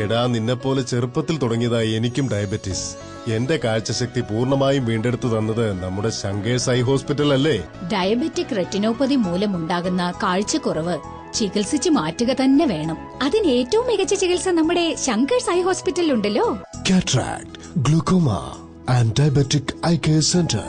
Speaker 22: എടാ, നിന്നെപ്പോലെ ചെറുപ്പത്തിൽ തുടങ്ങിയതായി എനിക്കും ഡയബറ്റീസ്. എന്റെ കാഴ്ചശക്തി പൂർണ്ണമായും വീണ്ടെടുത്തു തന്നത് നമ്മുടെ ശങ്കേഴ്സ് ഐ ഹോസ്പിറ്റൽ അല്ലേ?
Speaker 23: ഡയബറ്റിക് റെറ്റിനോപ്പതി മൂലമുണ്ടാകുന്ന കാഴ്ചക്കുറവ് ചികിത്സിച്ച് മാറ്റുക തന്നെ വേണം. അതിന് ഏറ്റവും മികച്ച ചികിത്സ നമ്മുടെ ശങ്കേഴ്സ് ഐ ഹോസ്പിറ്റലിൽ ഉണ്ടല്ലോ.
Speaker 22: Cataract, glaucoma and diabetic eye care centre.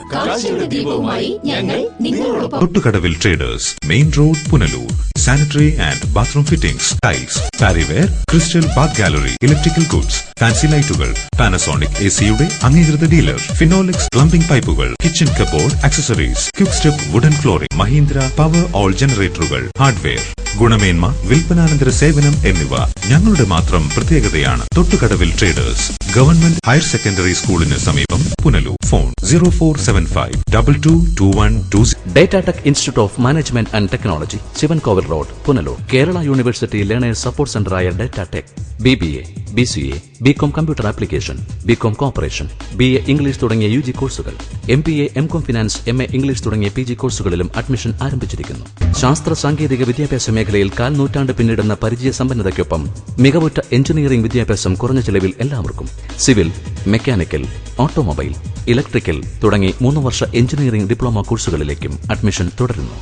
Speaker 2: Thottukadavil traders, main road, Punalur. Sanitary and bathroom fittings, tiles, Parryware, crystal bath gallery, electrical goods, fancy ലൈറ്റുകൾ, പാനസോണിക് AC-യുടെ അംഗീകൃത ഡീലർ, ഫിനോലിക്സ് പ്ലംബിംഗ് പൈപ്പുകൾ, kitchen cupboard accessories, quick step wooden flooring, Mahindra power ജനറേറ്ററുകൾ, ഹാർഡ്വെയർ, ഗുണമേന്മ, വിൽപ്പനാനന്തര സേവനം എന്നിവ ഞങ്ങളുടെ മാത്രം പ്രത്യേകതയാണ്. Thottukadavil traders, government higher secondary സ്കൂളിന് സമീപം, Punalur. Phone 0475 222120.
Speaker 13: Datatech institute of management and technology, Sivankovil road, Punalur. Kerala university learners support സെന്ററായ Datatech BBA, BCA, BCom computer application, BCom corporation, BA English തുടങ്ങിയ UG കോഴ്സുകൾ, MPA, MCom finance, MA English തുടങ്ങിയ PG കോഴ്സുകളിലും അഡ്മിഷൻ ആരംഭിച്ചിരിക്കുന്നു. ശാസ്ത്ര സാങ്കേതിക വിദ്യാഭ്യാസ മേഖലയിൽ കാൽനൂറ്റാണ്ട് പിന്നിടുന്ന പരിചയ സമ്പന്നതയ്ക്കൊപ്പം മികവുറ്റ എഞ്ചിനീയറിംഗ് വിദ്യാഭ്യാസം കുറഞ്ഞ ചെലവിൽ എല്ലാവർക്കും. സിവിൽ, മെക്കാനിക്കൽ, ഓട്ടോമൊബൈൽ, ഇലക്ട്രിക്കൽ തുടങ്ങി 3 വർഷ എഞ്ചിനീയറിംഗ് ഡിപ്ലോമ കോഴ്സുകളിലേക്കും അഡ്മിഷൻ തുടരുന്നു.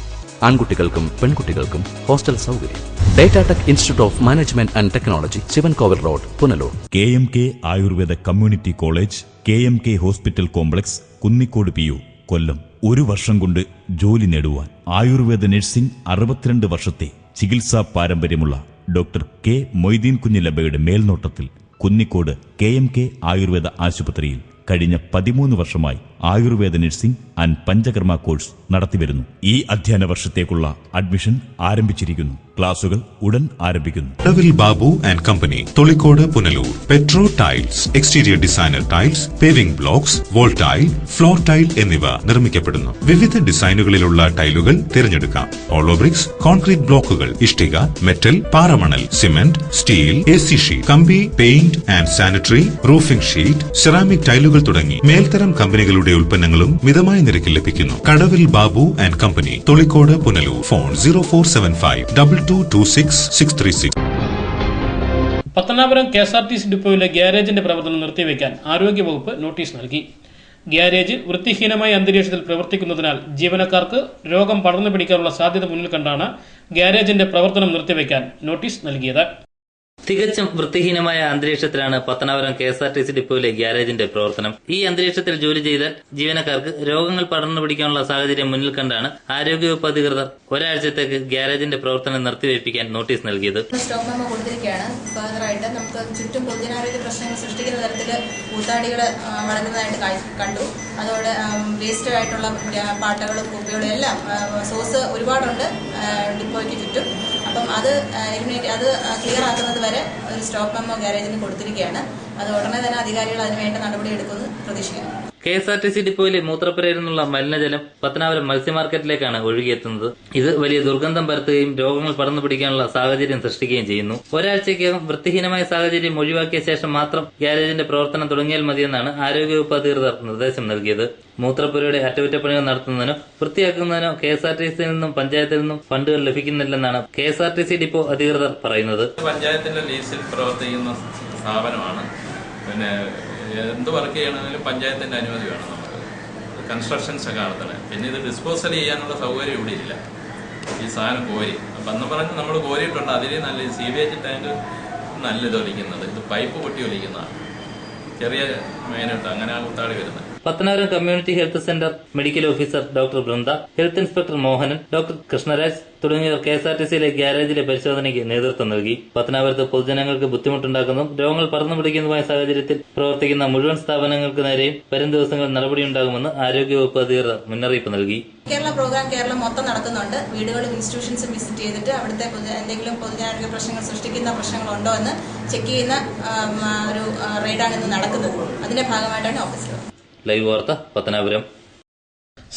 Speaker 13: ആൺകുട്ടികൾക്കും പെൺകുട്ടികൾക്കും ഹോസ്റ്റൽ സൗകര്യം. Datatech institute of management and technology, Sivankovil road, Punalur.
Speaker 24: KMK Ayurveda community college, KMK hospital complex, Kunnicode PU, Kollam. 1 വർഷം കൊണ്ട് ജോലി നേടുവാൻ ആയുർവേദ നഴ്സിംഗ് 62 വർഷത്തെ ചികിത്സാ പാരമ്പര്യമുള്ള ഡോക്ടർ K മൊയ്തീൻ കുഞ്ഞ് ലബയുടെ മേൽനോട്ടത്തിൽ കുന്നിക്കോട് KMK ആയുർവേദ ആശുപത്രിയിൽ കഴിഞ്ഞ 13 വർഷമായി Ayurveda nursing and panchakarma course നടത്തിവരുന്നു. ഈ അധ്യയന വർഷത്തേക്കുള്ള അഡ്മിഷൻ ആരംഭിച്ചിരിക്കുന്നു. ക്ലാസുകൾ ഉടൻ ആരംഭിക്കുന്നു.
Speaker 2: Kadavil Babu and company, Tholicode, Punalur. Petro tiles, exterior designer tiles, paving blocks, wall tile, floor tile എന്നിവ നിർമ്മിക്കപ്പെടുന്നു. വിവിധ ഡിസൈനുകളിലുള്ള ടൈലുകൾ തിരഞ്ഞെടുക്കാം. ഹോളോ ബ്രിക്സ്, കോൺക്രീറ്റ് ബ്ലോക്കുകൾ, ഇഷ്ടിക, മെറ്റൽ, പാറമണൽ, സിമന്റ്, സ്റ്റീൽ, AC ഷീറ്റ്, കമ്പി, paint and sanitary, roofing sheet, ceramic ടൈലുകൾ തുടങ്ങി മേൽത്തരം കമ്പനികളുടെ ഉൽപ്പന്നങ്ങളും മിതമായ നിരക്കിൽ ലഭിക്കുന്നു. Kadavil Babu and company, Tholicode, Punalur. Phone 0475 2226 636.
Speaker 9: Pathanapuram KSRTC ഡിപ്പോയിലെ ഗ്യാരേജിന്റെ പ്രവർത്തനം നിർത്തിവെക്കാൻ ആരോഗ്യവകുപ്പ് നോട്ടീസ് നൽകി. ഗ്യാരേജ് വൃത്തിഹീനമായ അന്തരീക്ഷത്തിൽ പ്രവർത്തിക്കുന്നതിനാൽ ജീവനക്കാർക്ക് രോഗം പടർന്നു പിടിക്കാനുള്ള സാധ്യത മുന്നിൽ കണ്ടാണ് ഗ്യാരേജിന്റെ പ്രവർത്തനം നിർത്തിവെക്കാൻ നോട്ടീസ് നൽകിയത്.
Speaker 10: തികച്ചും വൃത്തിഹീനമായ അന്തരീക്ഷത്തിലാണ് പത്തനാപുരം KSRTC ഡിപ്പോയിലെ ഗ്യാരേജിന്റെ പ്രവർത്തനം. ഈ അന്തരീക്ഷത്തിൽ ജോലി ചെയ്താൽ ജീവനക്കാർക്ക് രോഗങ്ങൾ പടർന്നു പിടിക്കാനുള്ള സാഹചര്യം മുന്നിൽ കണ്ടാണ് ആരോഗ്യവകുപ്പ് അധികൃതർ ഒരാഴ്ചത്തേക്ക് ഗ്യാരേജിന്റെ പ്രവർത്തനം നിർത്തിവയ്പ്പിക്കാൻ നോട്ടീസ് നൽകിയത്.
Speaker 1: സ്റ്റോപ്പ് മെമ്മോ കൊടുത്തിരിക്കുകയാണ്. ഫർദറായിട്ട് നമുക്ക് ചുറ്റും പൊതുജനാരോഗ്യ പ്രശ്നങ്ങൾ സൃഷ്ടിക്കുന്ന തരത്തിൽ കൂത്താടികൾ വളരുന്നതായിട്ട് കണ്ടു. അതോടെ വേസ്റ്റ് ആയിട്ടുള്ള പാട്ടകളും കുപ്പികളും എല്ലാം സോഴ്സ് ഒരുപാടുണ്ട് ഡിപ്പോയ്ക്ക് ചുറ്റും. അപ്പം അത് ക്ലിയർ ആക്കുന്നത് വരെ ഒരു സ്റ്റോപ്പ് മെമ്മോ ഗ്യാരേജിന് കൊടുത്തിരിക്കുകയാണ്. അത് ഉടനെ തന്നെ അധികാരികൾ അതിനുവേണ്ട നടപടി എടുക്കുമെന്ന് പ്രതീക്ഷിക്കുന്നു.
Speaker 10: KSRTC ഡിപ്പോയിലെ മൂത്രപ്പുരയിൽ നിന്നുള്ള മലിനജലം പത്തനാപുരം മത്സ്യ മാർക്കറ്റിലേക്കാണ് ഒഴുകിയെത്തുന്നത്. ഇത് വലിയ ദുർഗന്ധം പരത്തുകയും രോഗങ്ങൾ പടർന്നു പിടിക്കാനുള്ള സാഹചര്യം സൃഷ്ടിക്കുകയും ചെയ്യുന്നു. ഒരാഴ്ചയ്ക്കകം വൃത്തിഹീനമായ സാഹചര്യം ഒഴിവാക്കിയ ശേഷം മാത്രം ഗ്യാരേജിന്റെ പ്രവർത്തനം തുടങ്ങിയാൽ മതിയെന്നാണ് ആരോഗ്യവകുപ്പ് അധികൃതർ നിർദ്ദേശം നൽകിയത്. മൂത്രപ്പുരയുടെ അറ്റകുറ്റപ്പണികൾ നടത്തുന്നതിനോ വൃത്തിയാക്കുന്നതിനോ KSRTCയിൽ നിന്നും പഞ്ചായത്തിൽ നിന്നും ഫണ്ടുകൾ ലഭിക്കുന്നില്ലെന്നാണ് KSRTC ഡിപ്പോ അധികൃതർ പറയുന്നത്.
Speaker 3: പഞ്ചായത്തിന്റെ ലീസിൽ പ്രവർത്തിക്കുന്ന സ്ഥാപനമാണ്. പിന്നെ എന്ത് വർക്ക് ചെയ്യണമെങ്കിലും പഞ്ചായത്തിന്റെ അനുമതി വേണം. നമുക്ക് കൺസ്ട്രക്ഷൻസ് ഒക്കെ നടത്തണേ. പിന്നെ ഇത് ഡിസ്പോസൽ ചെയ്യാനുള്ള സൗകര്യം ഇവിടെ ഇല്ല. ഈ സാധനം കോരി അന്ന് പറഞ്ഞ് നമ്മൾ കോരിയിട്ടുണ്ട്. അതിൽ നല്ല സീവേജ് ടാങ്ക് നല്ലത് ഒലിക്കുന്നത്. ഇത് പൈപ്പ് പൊട്ടി ഒലിക്കുന്നതാണ്. ചെറിയ മേനോട്ട് അങ്ങനെ ആ കുത്താടി വരുന്നത്.
Speaker 10: Pathanapuram community health centre medical officer doctor Brinda, health inspector Mohanan, doctor Krishnaraj തുടങ്ങിയവർ KSRTCയിലെ ഗ്യാരേജിലെ പരിശോധനയ്ക്ക് നേതൃത്വം നൽകി. പത്തനാപുരത്ത് പൊതുജനങ്ങൾക്ക് ബുദ്ധിമുട്ടുണ്ടാക്കുന്നതും രോഗങ്ങൾ പടർന്നു പിടിക്കുന്നതുമായ സാഹചര്യത്തിൽ പ്രവർത്തിക്കുന്ന മുഴുവൻ സ്ഥാപനങ്ങൾക്ക് നേരെയും വരും ദിവസങ്ങളിൽ നടപടിയുണ്ടാകുമെന്ന് ആരോഗ്യവകുപ്പ് അധികൃതർ മുന്നറിയിപ്പ് നൽകി.
Speaker 1: കേരള പ്രോഗ്രാം കേരളം മൊത്തം നടക്കുന്നുണ്ട്. വീടുകളും ഇൻസ്റ്റിറ്റ്യൂഷൻസും വിസിറ്റ് ചെയ്തിട്ട് അവിടുത്തെ എന്തെങ്കിലും പൊതുജനാരോഗ്യ പ്രശ്നങ്ങൾ സൃഷ്ടിക്കുന്ന പ്രശ്നങ്ങളുണ്ടോ എന്ന് ചെക്ക് ചെയ്യുന്ന ഒരു റെയ്ഡാണ് ഇന്ന് നടക്കുന്നത്. അതിന്റെ ഭാഗമായിട്ടാണ് ഓഫീസിൽ.
Speaker 10: ലൈവ് വാർത്ത പത്തനാപുരം.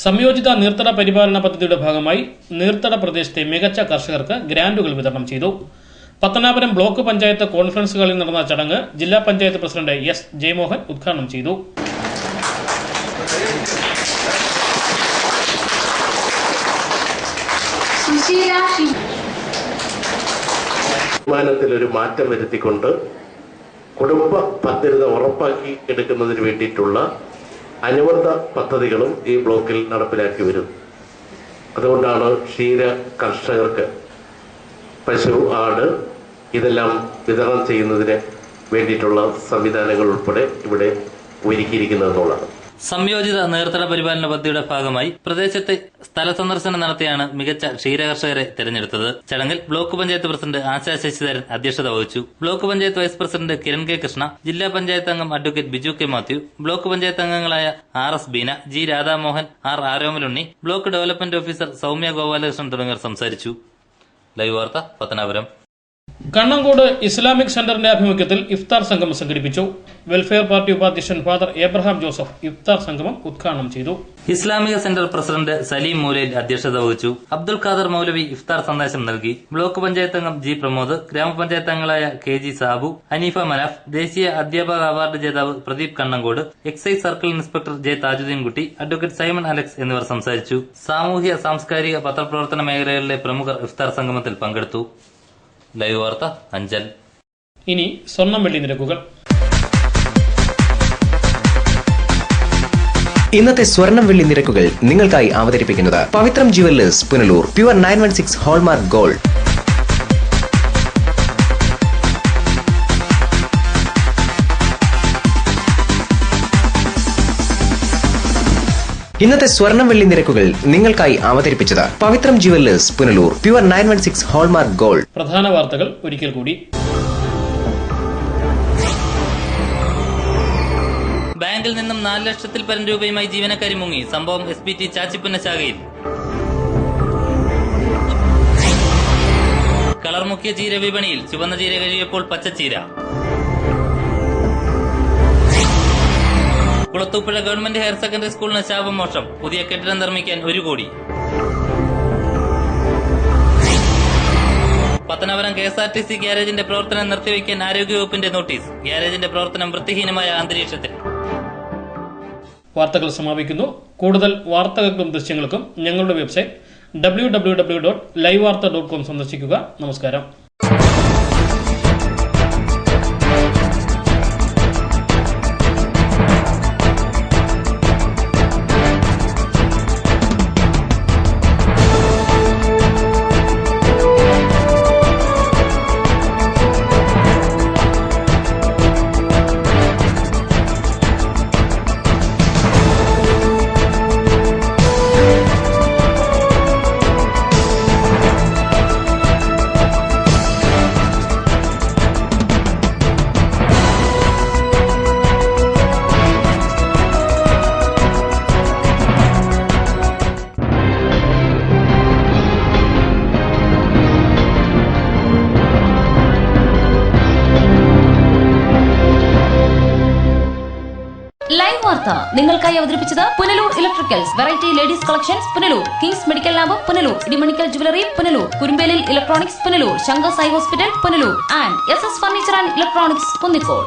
Speaker 9: സംയോജിത നീർത്തട പരിപാലന പദ്ധതിയുടെ ഭാഗമായി നീർത്തട പ്രദേശത്തെ മികച്ച കർഷകർക്ക് ഗ്രാന്റുകൾ വിതരണം ചെയ്തു. പത്തനാപുരം ബ്ലോക്ക് പഞ്ചായത്ത് കോൺഫറൻസ് ഹാളിൽ നടന്ന ചടങ്ങ് ജില്ലാ പഞ്ചായത്ത് പ്രസിഡന്റ് S. ജയമോഹൻ ഉദ്ഘാടനം ചെയ്തു.
Speaker 4: തീരുമാനത്തിലൊരു മാറ്റം വരുത്തിക്കൊണ്ട് കുടുംബ ഭദ്രത ഉറപ്പാക്കി എടുക്കുന്നതിന് വേണ്ടിയിട്ടുള്ള അനുബന്ധ പദ്ധതികളും ഈ ബ്ലോക്കിൽ നടപ്പിലാക്കി വരും. അതുകൊണ്ടാണ് ക്ഷീര കർഷകർക്ക് പശു, ആട് ഇതെല്ലാം വിതരണം ചെയ്യുന്നതിന് വേണ്ടിയിട്ടുള്ള സംവിധാനങ്ങൾ ഉൾപ്പെടെ ഇവിടെ ഒരുക്കിയിരിക്കുന്നതെന്നുള്ളതാണ്.
Speaker 10: സംയോജിത നീർത്തട പരിപാലന പദ്ധതിയുടെ ഭാഗമായി പ്രദേശത്തെ സ്ഥല സന്ദർശനം നടത്തിയാണ് മികച്ച ക്ഷീരകർഷകരെ തെരഞ്ഞെടുത്തത്. ചടങ്ങിൽ ബ്ലോക്ക് പഞ്ചായത്ത് പ്രസിഡന്റ് ആശാ ശശിധരൻ അധ്യക്ഷത വഹിച്ചു. Block panchayat vice president Kiran K Krishna, ജില്ലാ പഞ്ചായത്ത് അംഗം advocate Biju K Mathew, block panchayat അംഗങ്ങളായ RS Beena, G. Radhamohan, R. Aromalunni, block development officer Soumya Gopalakrishnan തുടങ്ങിയവർ സംസാരിച്ചു. ലൈവ് വാർത്ത പത്തനാപുരം.
Speaker 9: കണ്ണങ്കോട് ഇസ്ലാമിക് സെന്ററിന്റെ ആഭിമുഖ്യത്തിൽ ഇഫ്താർ സംഗമം സംഘടിപ്പിച്ചു. വെൽഫെയർ പാർട്ടി ഉപാധ്യക്ഷൻ ഫാദർ എബ്രഹാം ജോസഫ് ഇഫ്താർ സംഗമം ഉദ്ഘാടനം ചെയ്തു.
Speaker 10: ഇസ്ലാമിക സെന്റർ പ്രസിഡന്റ് സലീം മൂലയിൽ അധ്യക്ഷത വഹിച്ചു. അബ്ദുൽ ഖാദർ മൗലവി ഇഫ്താർ സന്ദേശം നൽകി. ബ്ലോക്ക് പഞ്ചായത്ത് അംഗം G. പ്രമോദ്, ഗ്രാമപഞ്ചായത്ത് അംഗങ്ങളായ KG സാബു, ഹനീഫ മനാഫ്, ദേശീയ അധ്യാപക അവാർഡ് ജേതാവ് Pradeep Kannankode, excise circle inspector J. Thajudeenkutty, advocate Simon Alex എന്നിവർ സംസാരിച്ചു. സാമൂഹ്യ സാംസ്കാരിക പത്രപ്രവർത്തന മേഖലകളിലെ പ്രമുഖർ ഇഫ്താർ സംഗമത്തിൽ പങ്കെടുത്തു. ലൈവ് വാർത്ത അഞ്ചൽ.
Speaker 9: ഇനി സ്വർണം വെള്ളി നിരക്കുകൾ.
Speaker 7: ഇന്നത്തെ സ്വർണം വെള്ളി നിരക്കുകൾ നിങ്ങൾക്കായി അവതരിപ്പിക്കുന്നത് Pavithram jewellers Punalur. Pure 916 hallmark gold. ഇന്നത്തെ സ്വർണം വെള്ളി നിരക്കുകൾ നിങ്ങൾക്കായി അവതരിപ്പിച്ചത് Pavithram jewellers Punalur. Pure 916 hallmark gold.
Speaker 9: പ്രധാന വാർത്തകൾ ഒരിക്കൽ കൂടി.
Speaker 10: ബാങ്കിൽ നിന്നും 4 ലക്ഷത്തിൽ പരം രൂപയുമായി ജീവനക്കാരി മുങ്ങി. സംഭവം SPT ചാച്ചിപ്പുന്ന ശാഖയിൽ. കളർമുക്കിയ ചീര വിപണിയിൽ. ചുവന്ന ചീര കഴിയപ്പോൾ പച്ചച്ചീര. കുളത്തൂപ്പുഴ ഗവൺമെന്റ് ഹയർ സെക്കൻഡറി സ്കൂളിന് ശാപമോക്ഷം. പുതിയ കെട്ടിടം നിർമ്മിക്കാൻ 1 കോടി. പത്തനാപുരം KSRTC ഗ്യാരേജിന്റെ പ്രവർത്തനം നിർത്തിവെക്കാൻ ആരോഗ്യവകുപ്പിന്റെ നോട്ടീസ്. ഗ്യാരേജിന്റെ പ്രവർത്തനം വൃത്തിഹീനമായ അന്തരീക്ഷത്തിൽ.
Speaker 9: വാർത്തകൾ സമാപിക്കുന്നു. കൂടുതൽ വാർത്തകൾക്കും ദൃശ്യങ്ങൾക്കും ഞങ്ങളുടെ വെബ്സൈറ്റ് www.livevarta.com സന്ദർശിക്കുക. നമസ്കാരം.
Speaker 5: ലൈവ് വാർത്ത നിങ്ങൾക്കായി അവതരിപ്പിച്ചത് Punalur electricals, variety ladies collections Punalur, kings medical lab Punalur, Idimannickal jewellery Punalur, Kurumbelil electronics Punalur, Shankar Sai hospital Punalur and SS furniture and electronics Kunnicode.